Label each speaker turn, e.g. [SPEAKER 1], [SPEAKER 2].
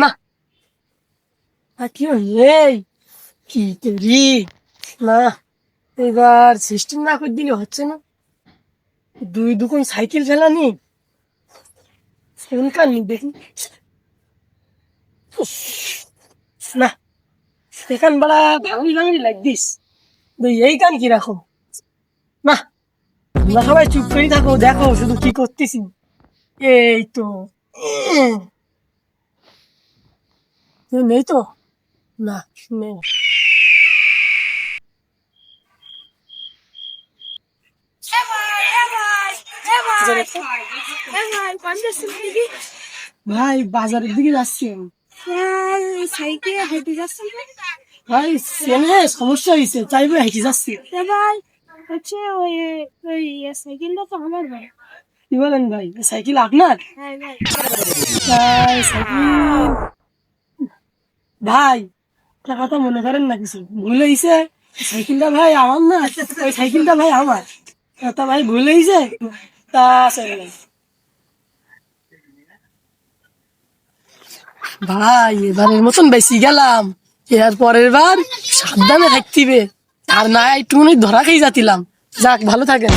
[SPEAKER 1] না কি এই কি করি না, এবার সিস্টেম না করে দিলে হচ্ছে না। দুই দুকুন সাইকেল চালানি সেখান কার নি দেখি উফ, না সেখান বড়া ভাঙড়ি ভাঙড়ি লাগদিস। এই কান কি রাখো না, তোমরা সবাই চুপ করে থাকো, দেখো শুধু কি করতেছি। এই তো কেউ নেই তো, না নেই। ভাই বাজারের দিকে যাচ্ছি আমি।
[SPEAKER 2] সাইকেল হেঁটে যাচ্ছি
[SPEAKER 1] ভাই সেনে সমস্যা হয়েছে, তাই বলে হেঁটে যাচ্ছি।
[SPEAKER 2] ভাই। হচ্ছে ওই ওই সাইকেলটা তো আমার ভাই।
[SPEAKER 1] কি বলেন ভাই, সাইকেল আপনার?
[SPEAKER 2] হ্যাঁ ভাই।
[SPEAKER 1] তাই সাইকেল ভাই, একটা কথা মনে করেন না, কিছু ভুল হয়েছে। সাইকেলটা ভাই আমার না, ওই সাইকেলটা ভাই আমার। তা ভাই ভুল হয়েছে, তা চলে গেছে। ভাই এবারের মতন বেশি গেলাম, এর পরের বার সাবধানে থাকতিবে। আর না একটু ধরা খেয়ে যাতিলাম। যাক, ভালো থাকেন।